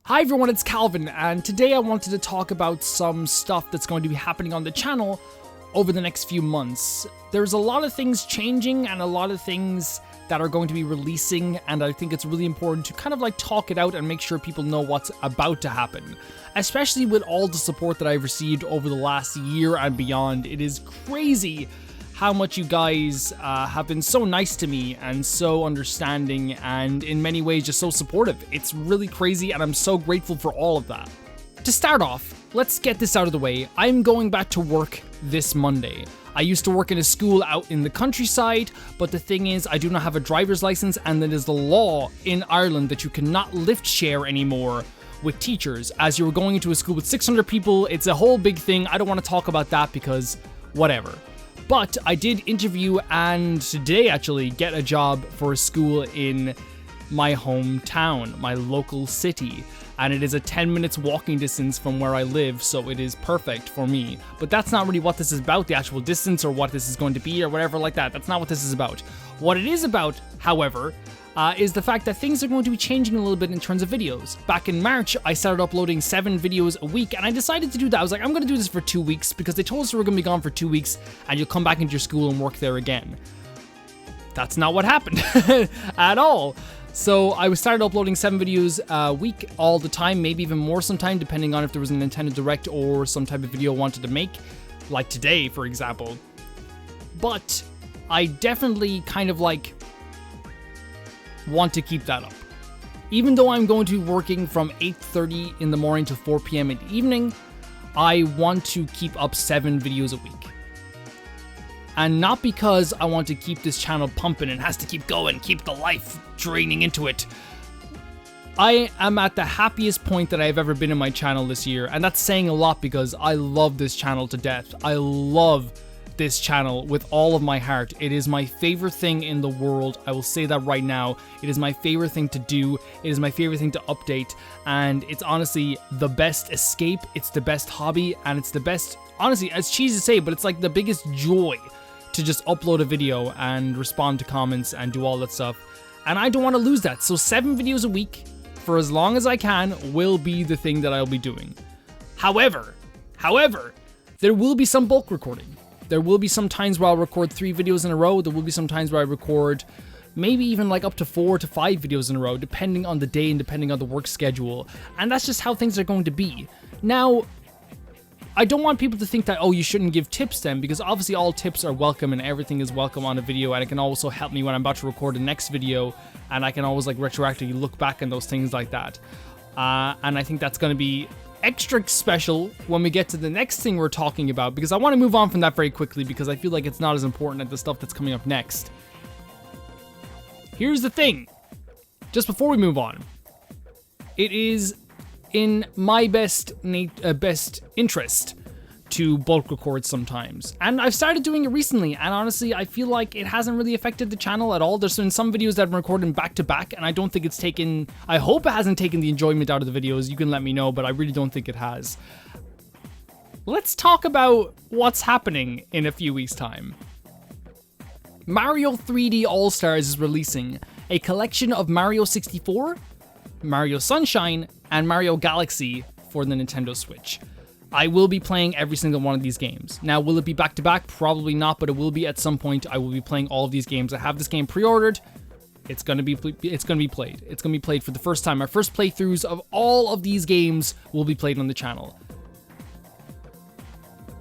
Hi everyone, it's Calvin, and today I wanted to talk about some stuff that's going to be happening on the channel over the next few months. There's a lot of things changing and a lot of things that are going to be releasing, and I think it's really important to kind of like talk it out and make sure people know what's about to happen. Especially with all the support that I've received over the last year and beyond. It is crazy how much you guys have been so nice to me and so understanding and in many ways just so supportive. It's really crazy and I'm so grateful for all of that. To start off, let's get this out of the way. I'm going back to work this Monday. I used to work in a school out in the countryside, but the thing is I do not have a driver's license, and it is the law in Ireland that you cannot lift share anymore with teachers. As you're going into a school with 600 people, it's a whole big thing. I don't want to talk about that because whatever. But I did interview and today actually get a job for a school in my hometown, my local city. And it is a 10 minutes walking distance from where I live, so it is perfect for me. But that's not really what this is about, the actual distance or what this is going to be or whatever like that. That's not what this is about. What it is about, however, is the fact that things are going to be changing a little bit in terms of videos. Back in March, I started uploading 7 videos a week, and I decided to do that. I was like, I'm going to do this for 2 weeks because they told us we were going to be gone for 2 weeks and you'll come back into your school and work there again. That's not what happened at all. So I started uploading 7 videos a week all the time, maybe even more sometime, depending on if there was a Nintendo Direct or some type of video I wanted to make, like today, for example. But I definitely kind of like want to keep that up. Even though I'm going to be working from 8:30 in the morning to 4 p.m. in the evening, I want to keep up 7 videos a week. And not because I want to keep this channel pumping and has to keep going, keep the life draining into it. I am at the happiest point that I've ever been in my channel this year, and that's saying a lot because I love this channel to death. I love this channel with all of my heart. It is my favorite thing in the world. I will say that right now. It is my favorite thing to do. It is my favorite thing to update, and it's honestly the best escape. It's the best hobby, and it's the best, honestly, as cheesy to say, but it's like the biggest joy to just upload a video and respond to comments and do all that stuff. And I don't want to lose that. So 7 videos a week for as long as I can will be the thing that I'll be doing. However, there will be some bulk recording. There will be some times where I'll record 3 videos in a row. There will be some times where I record maybe even like up to 4 to 5 videos in a row, depending on the day and depending on the work schedule. And that's just how things are going to be. Now, I don't want people to think that, oh, you shouldn't give tips then, because obviously all tips are welcome and everything is welcome on a video, and it can also help me when I'm about to record the next video, and I can always like retroactively look back on those things like that. And I think that's going to be extra special when we get to the next thing we're talking about, because I want to move on from that very quickly because I feel like it's not as important as the stuff that's coming up next. Here's the thing, just before we move on, it is in my best interest to bulk record sometimes, and I've started doing it recently, and honestly I feel like it hasn't really affected the channel at all. There's been some videos that I've been recording back to back, and I don't think it's taken, I hope it hasn't taken the enjoyment out of the videos. You can let me know, but I really don't think it has. Let's talk about what's happening in a few weeks' time. Mario 3D All-Stars is releasing a collection of Mario 64, Mario Sunshine, and Mario Galaxy for the Nintendo Switch. I will be playing every single one of these games. Now, will it be back to back? Probably not, but it will be at some point. I will be playing all of these games. I have this game pre-ordered. It's gonna be played. It's gonna be played for the first time. My first playthroughs of all of these games will be played on the channel.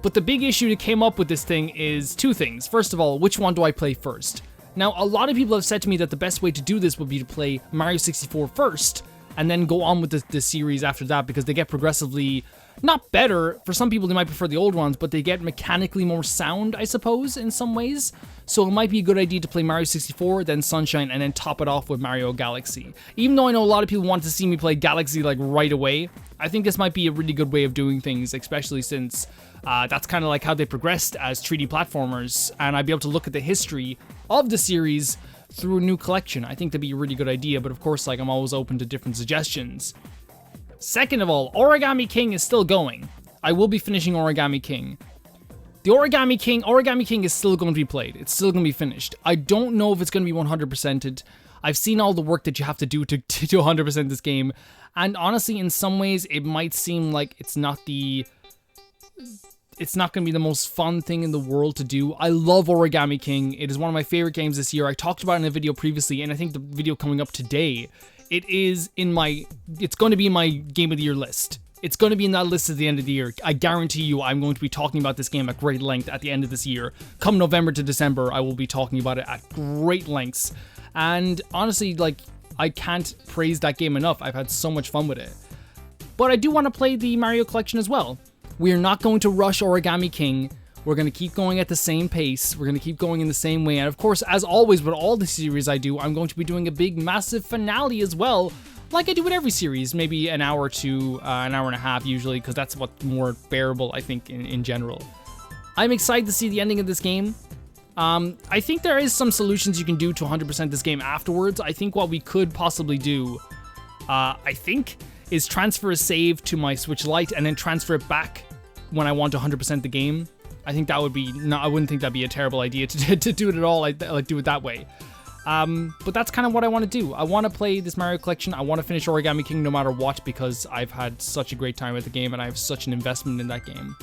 But the big issue that came up with this thing is 2 things. First of all, which one do I play first? Now, a lot of people have said to me that the best way to do this would be to play Mario 64 first, and then go on with the series after that, because they get progressively, not better, for some people they might prefer the old ones, but they get mechanically more sound, I suppose, in some ways. So it might be a good idea to play Mario 64, then Sunshine, and then top it off with Mario Galaxy. Even though I know a lot of people want to see me play Galaxy like right away, I think this might be a really good way of doing things, especially since that's kind of like how they progressed as 3D platformers, and I'd be able to look at the history of the series through a new collection. I think that'd be a really good idea, but of course, like, I'm always open to different suggestions. Second of all, Origami King is still going. I will be finishing Origami King. The Origami King is still going to be played. It's still going to be finished. I don't know if it's going to be 100%ed. I've seen all the work that you have to do to 100% this game, and honestly, in some ways, it might seem like it's not going to be the most fun thing in the world to do. I love Origami King. It is one of my favorite games this year. I talked about it in a video previously, and I think the video coming up today, it's going to be in my Game of the Year list. It's going to be in that list at the end of the year. I guarantee you I'm going to be talking about this game at great length at the end of this year. Come November to December, I will be talking about it at great lengths. And honestly, like, I can't praise that game enough. I've had so much fun with it. But I do want to play the Mario Collection as well. We are not going to rush Origami King. We're going to keep going at the same pace. We're going to keep going in the same way. And of course, as always with all the series I do, I'm going to be doing a big, massive finale as well, like I do with every series, maybe an hour to an hour and a half usually, because that's what's more bearable, I think, in general. I'm excited to see the ending of this game. I think there is some solutions you can do to 100% this game afterwards. I think what we could possibly do, is transfer a save to my Switch Lite and then transfer it back when I want to 100% the game. I think that would be, no, I wouldn't think that'd be a terrible idea to do it at all, like do it that way. But that's kind of what I want to do. I want to play this Mario Collection. I want to finish Origami King no matter what, because I've had such a great time with the game and I have such an investment in that game.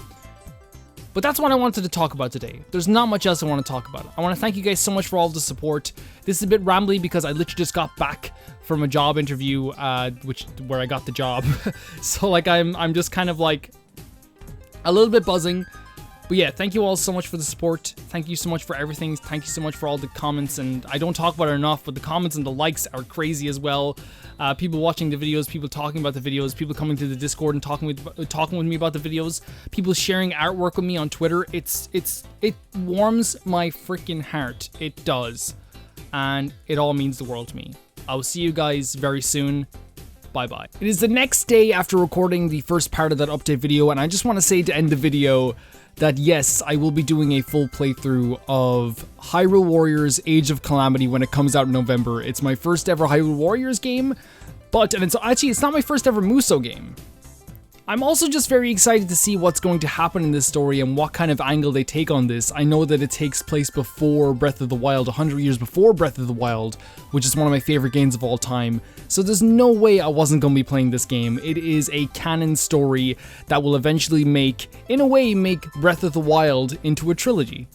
But that's what I wanted to talk about today. There's not much else I want to talk about. I want to thank you guys so much for all the support. This is a bit rambly because I literally just got back from a job interview, where I got the job. So like I'm just kind of like a little bit buzzing. But yeah, thank you all so much for the support. Thank you so much for everything. Thank you so much for all the comments. And I don't talk about it enough, but the comments and the likes are crazy as well. People watching the videos, people talking about the videos, people coming to the Discord and talking with me about the videos, people sharing artwork with me on Twitter. It warms my freaking heart. It does. And it all means the world to me. I will see you guys very soon. Bye-bye. It is the next day after recording the first part of that update video, and I just want to say to end the video that yes, I will be doing a full playthrough of Hyrule Warriors Age of Calamity when it comes out in November. It's my first ever Hyrule Warriors game, and it's not my first ever Musou game. I'm also just very excited to see what's going to happen in this story and what kind of angle they take on this. I know that it takes place before Breath of the Wild, 100 years before Breath of the Wild, which is one of my favorite games of all time. So there's no way I wasn't going to be playing this game. It is a canon story that will eventually make Breath of the Wild into a trilogy.